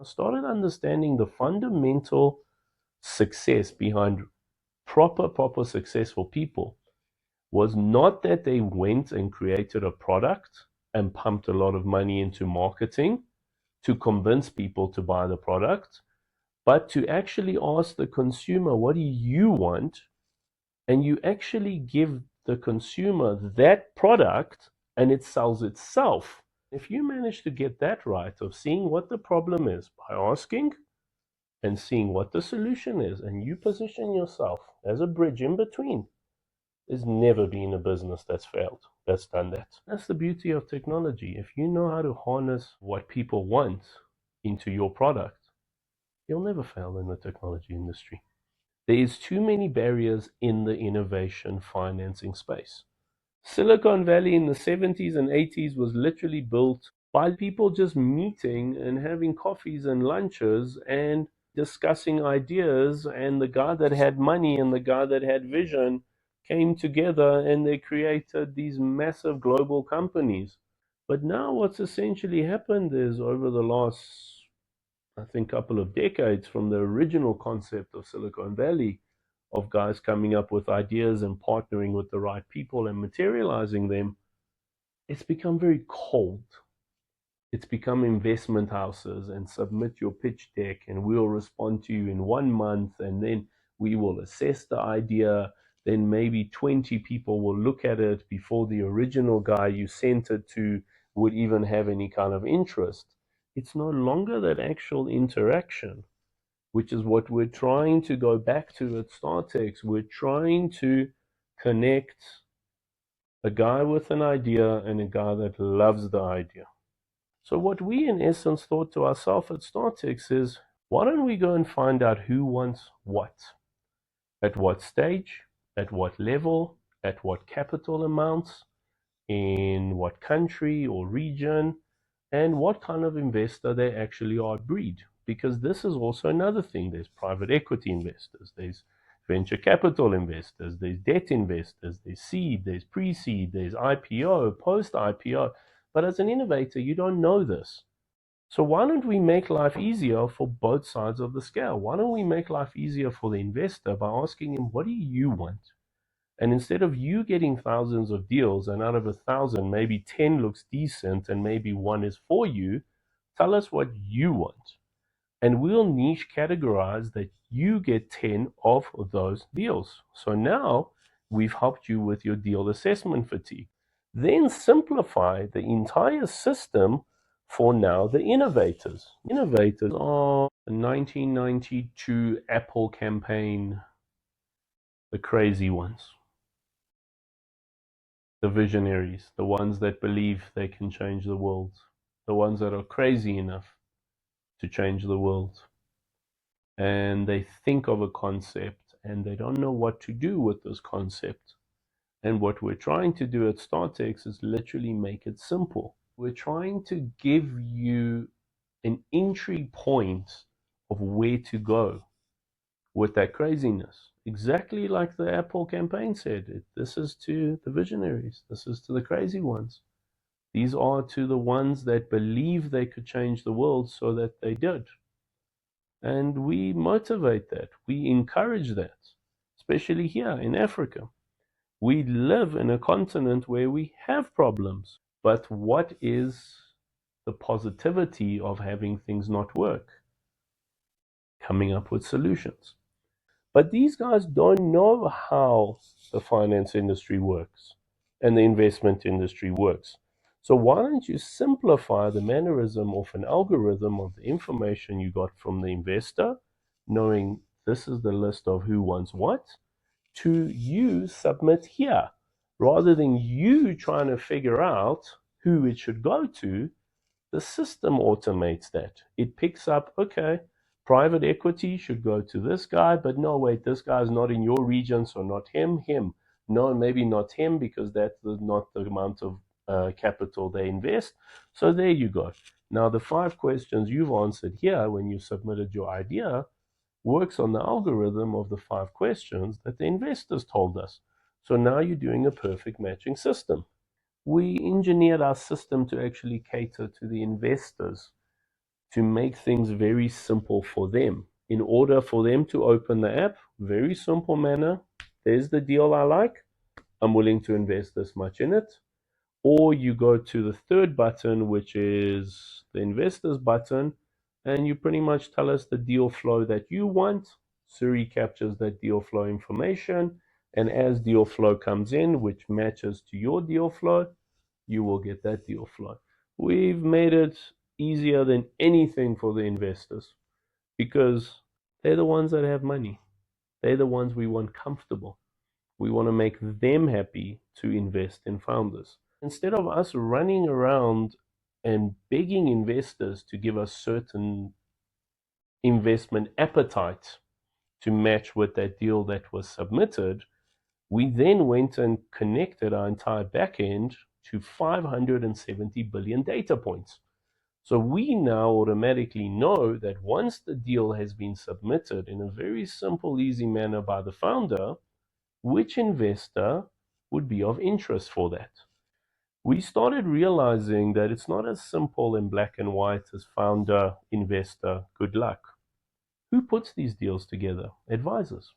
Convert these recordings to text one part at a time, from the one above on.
started understanding the fundamental success behind proper successful people was not that they went and created a product and pumped a lot of money into marketing to convince people to buy the product, but to actually ask the consumer, what do you want? And you actually give the consumer that product and it sells itself. If you manage to get that right, of seeing what the problem is by asking and seeing what the solution is, and you position yourself as a bridge in between, there's never been a business that's failed, that's done that. That's the beauty of technology. If you know how to harness what people want into your product, you'll never fail in the technology industry. There is too many barriers in the innovation financing space. Silicon Valley in the 70s and 80s was literally built by people just meeting and having coffees and lunches and discussing ideas, and the guy that had money and the guy that had vision came together and they created these massive global companies. But now what's essentially happened is, over the last, I think, couple of decades, from the original concept of Silicon Valley, of guys coming up with ideas and partnering with the right people and materializing them, it's become very cold. It's become investment houses and submit your pitch deck and we'll respond to you in 1 month, and then we will assess the idea. Then maybe 20 people will look at it before the original guy you sent it to would even have any kind of interest. It's no longer that actual interaction, which is what we're trying to go back to at StartX. We're trying to connect a guy with an idea and a guy that loves the idea. So what we in essence thought to ourselves at StartX is, why don't we go and find out who wants what, at what stage, at what level, at what capital amounts, in what country or region, and what kind of investor they actually are breed. Because this is also another thing. There's private equity investors, there's venture capital investors, there's debt investors, there's seed, there's pre-seed, there's IPO, post-IPO. But as an innovator, you don't know this. So why don't we make life easier for both sides of the scale? Why don't we make life easier for the investor by asking him, what do you want? And instead of you getting thousands of deals, and out of 1,000, maybe 10 looks decent and maybe 1 is for you, tell us what you want. And we'll niche categorize that you get 10 of those deals. So now we've helped you with your deal assessment fatigue. Then simplify the entire system for now the innovators. Innovators are the 1992 Apple campaign, the crazy ones. The visionaries, the ones that believe they can change the world, the ones that are crazy enough to change the world. And they think of a concept and they don't know what to do with this concept. And what we're trying to do at StartX is literally make it simple. We're trying to give you an entry point of where to go with that craziness. Exactly like the Apple campaign said, this is to the visionaries, this is to the crazy ones. These are to the ones that believe they could change the world so that they did. And we motivate that, we encourage that, especially here in Africa. We live in a continent where we have problems, but what is the positivity of having things not work? Coming up with solutions. But these guys don't know how the finance industry works and the investment industry works. So why don't you simplify the mannerism of an algorithm of the information you got from the investor, knowing this is the list of who wants what, to you submit here, rather than you trying to figure out who it should go to. The system automates that. It picks up, okay, private equity should go to this guy, but no, wait, this guy's not in your region, so not him. No, maybe not him, because that's not the amount of capital they invest. So there you go. Now the 5 questions you've answered here when you submitted your idea works on the algorithm of the 5 questions that the investors told us. So now you're doing a perfect matching system. We engineered our system to actually cater to the investors to make things very simple for them. In order for them to open the app, very simple manner, there's the deal I like, I'm willing to invest this much in it. Or you go to the third button, which is the investors button, and you pretty much tell us the deal flow that you want. Siri captures that deal flow information, and as deal flow comes in, which matches to your deal flow, you will get that deal flow. We've made it easier than anything for the investors because they're the ones that have money. They're the ones we want comfortable. We want to make them happy to invest in founders. Instead of us running around and begging investors to give us certain investment appetite to match with that deal that was submitted, we then went and connected our entire backend to 570 billion data points. So we now automatically know that once the deal has been submitted in a very simple, easy manner by the founder, which investor would be of interest for that. We started realizing that it's not as simple in black and white as founder, investor, good luck. Who puts these deals together? Advisors.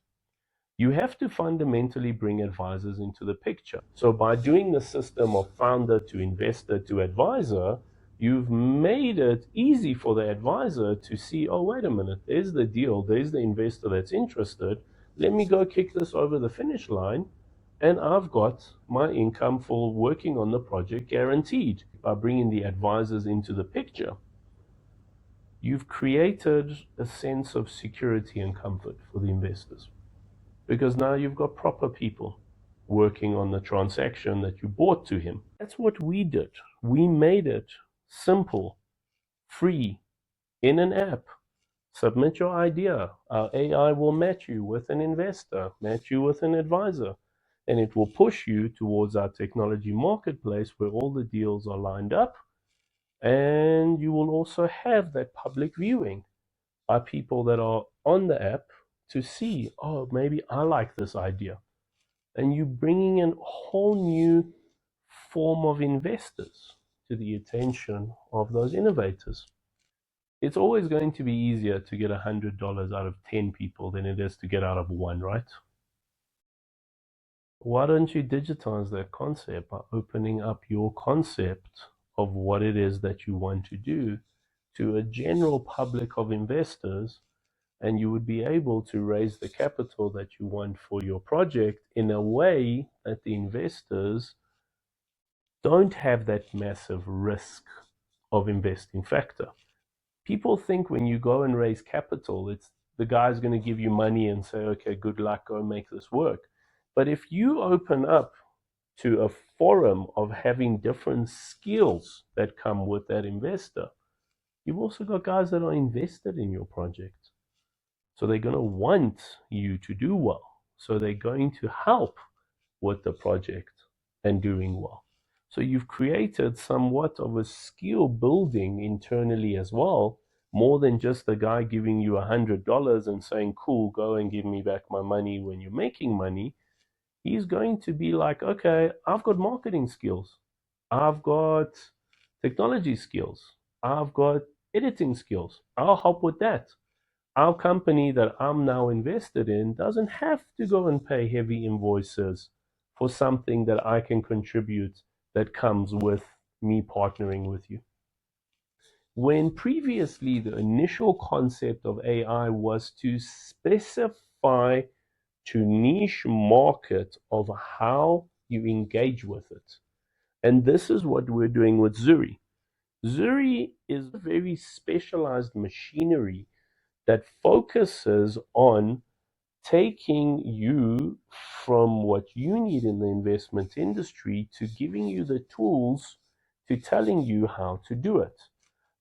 You have to fundamentally bring advisors into the picture. So by doing the system of founder to investor to advisor, you've made it easy for the advisor to see, oh, wait a minute, there's the deal, there's the investor that's interested. Let me go kick this over the finish line, and I've got my income for working on the project guaranteed. By bringing the advisors into the picture, you've created a sense of security and comfort for the investors because now you've got proper people working on the transaction that you bought to him. That's what we did. We made it simple, free, in an app. Submit your idea. Our AI will match you with an investor, match you with an advisor, and it will push you towards our technology marketplace where all the deals are lined up. And you will also have that public viewing by people that are on the app to see, oh, maybe I like this idea. And you bringing in a whole new form of investors to the attention of those innovators. It's always going to be easier to get $100 out of 10 people than it is to get out of one, right? Why don't you digitize that concept by opening up your concept of what it is that you want to do to a general public of investors, and you would be able to raise the capital that you want for your project in a way that the investors don't have that massive risk of investing factor. People think when you go and raise capital, it's the guy's going to give you money and say, okay, good luck, go make this work. But if you open up to a forum of having different skills that come with that investor, you've also got guys that are invested in your project. So they're going to want you to do well. So they're going to help with the project and doing well. So you've created somewhat of a skill building internally as well, more than just the guy giving you $100 and saying, cool, go and give me back my money when you're making money. He's going to be like, okay, I've got marketing skills. I've got technology skills. I've got editing skills. I'll help with that. Our company that I'm now invested in doesn't have to go and pay heavy invoices for something that I can contribute that comes with me partnering with you. When previously the initial concept of AI was to specify to niche market of how you engage with it. And this is what we're doing with Zuri. Zuri is a very specialized machinery that focuses on taking you from what you need in the investment industry to giving you the tools to telling you how to do it.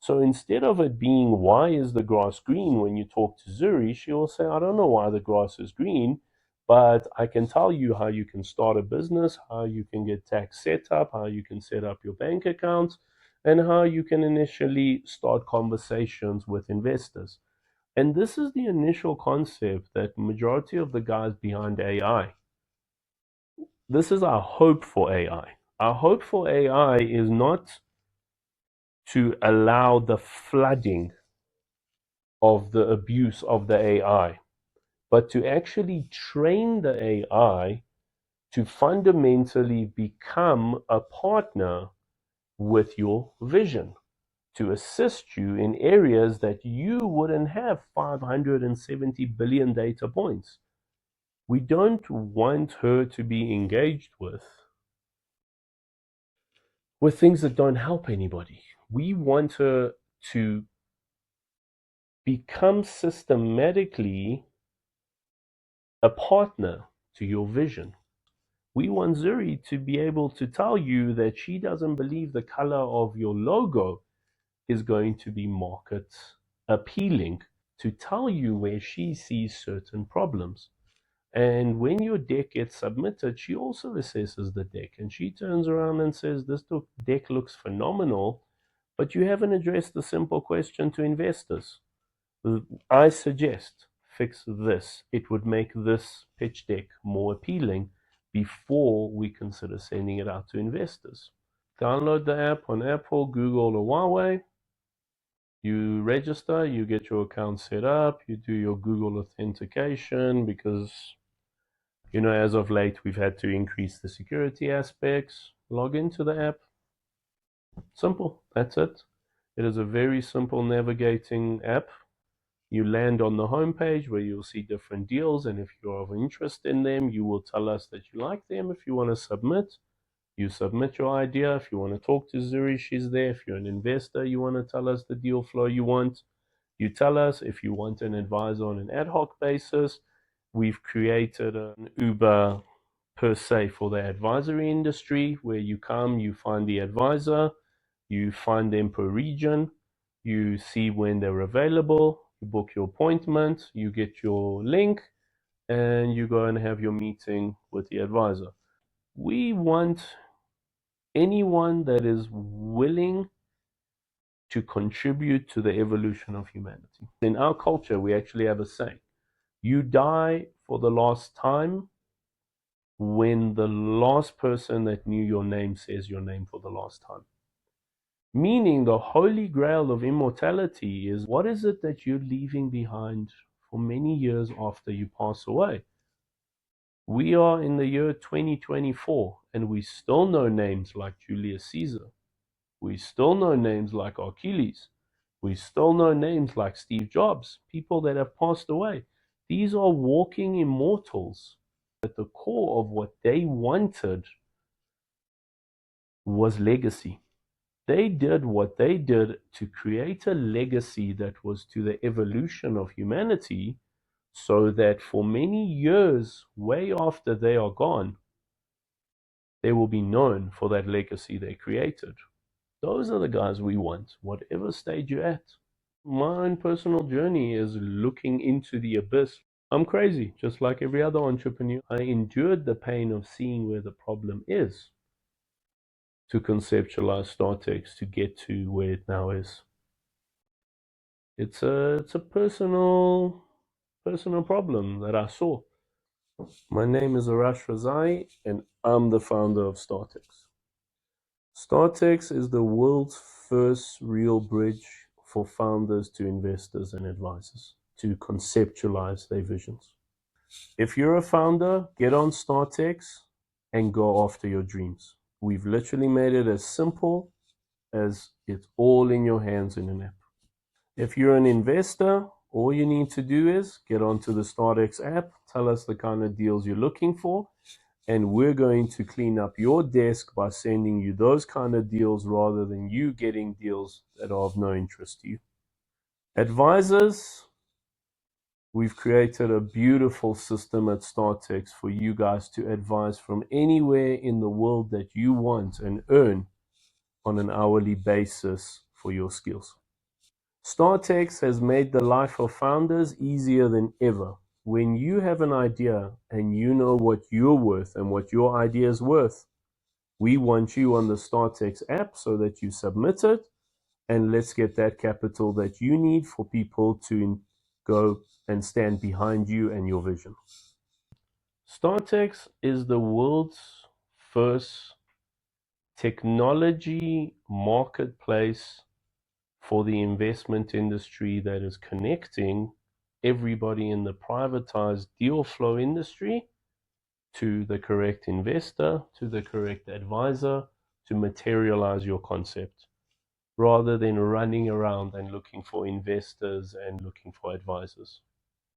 So instead of it being, why is the grass green, when you talk to Zuri, she will say, I don't know why the grass is green, but I can tell you how you can start a business, how you can get tax set up, how you can set up your bank account, and how you can initially start conversations with investors. And this is the initial concept that majority of the guys behind AI, this is our hope for AI. Our hope for AI is not to allow the flooding of the abuse of the AI, but to actually train the AI to fundamentally become a partner with your vision, to assist you in areas that you wouldn't have 570 billion data points. We don't want her to be engaged with things that don't help anybody. We want her to become systematically a partner to your vision. We want Zuri to be able to tell you that she doesn't believe the color of your logo is going to be market appealing, to tell you where she sees certain problems. And when your deck gets submitted, she also assesses the deck and she turns around and says, this deck looks phenomenal, but you haven't addressed the simple question to investors. I suggest fix this. It would make this pitch deck more appealing before we consider sending it out to investors. Download the app on Apple, Google, or Huawei. You register, you get your account set up, you do your Google authentication because, as of late, we've had to increase the security aspects. Log into the app. Simple. That's it. It is a very simple navigating app. You land on the homepage where you'll see different deals, and if you're of interest in them, you will tell us that you like them. If you want to submit, you submit your idea. If you want to talk to Zuri, she's there. If you're an investor, you want to tell us the deal flow you want, you tell us. If you want an advisor on an ad hoc basis, we've created an Uber per se for the advisory industry where you come, you find the advisor, you find them per region, you see when they're available, you book your appointment, you get your link, and you go and have your meeting with the advisor. We want anyone that is willing to contribute to the evolution of humanity. In our culture, we actually have a saying: you die for the last time when the last person that knew your name says your name for the last time. Meaning the holy grail of immortality is, what is it that you're leaving behind for many years after you pass away? We are in the year 2024 and we still know names like Julius Caesar. We still know names like Achilles. We still know names like Steve Jobs, people that have passed away. These are walking immortals. At the core of what they wanted was legacy. They did what they did to create a legacy that was to the evolution of humanity, so that for many years, way after they are gone, they will be known for that legacy they created. Those are the guys we want, whatever stage you're at. My own personal journey is looking into the abyss. I'm crazy, just like every other entrepreneur. I endured the pain of seeing where the problem is to conceptualize StartX to get to where it now is. It's a personal problem that I saw. My name is Arash Razai, and I'm the founder of StartX. StartX is the world's first real bridge for founders to investors and advisors to conceptualize their visions. If you're a founder, get on StartX and go after your dreams. We've literally made it as simple as it's all in your hands in an app. If you're an investor, all you need to do is get onto the StartX app, tell us the kind of deals you're looking for, and we're going to clean up your desk by sending you those kind of deals rather than you getting deals that are of no interest to you. Advisors, we've created a beautiful system at StartX for you guys to advise from anywhere in the world that you want and earn on an hourly basis for your skills. StartX has made the life of founders easier than ever. When you have an idea and you know what you're worth and what your idea is worth, we want you on the StartX app so that you submit it, and let's get that capital that you need for people to go and stand behind you and your vision. StartX is the world's first technology marketplace for the investment industry that is connecting everybody in the privatized deal flow industry to the correct investor, to the correct advisor, to materialize your concept, rather than running around and looking for investors and looking for advisors.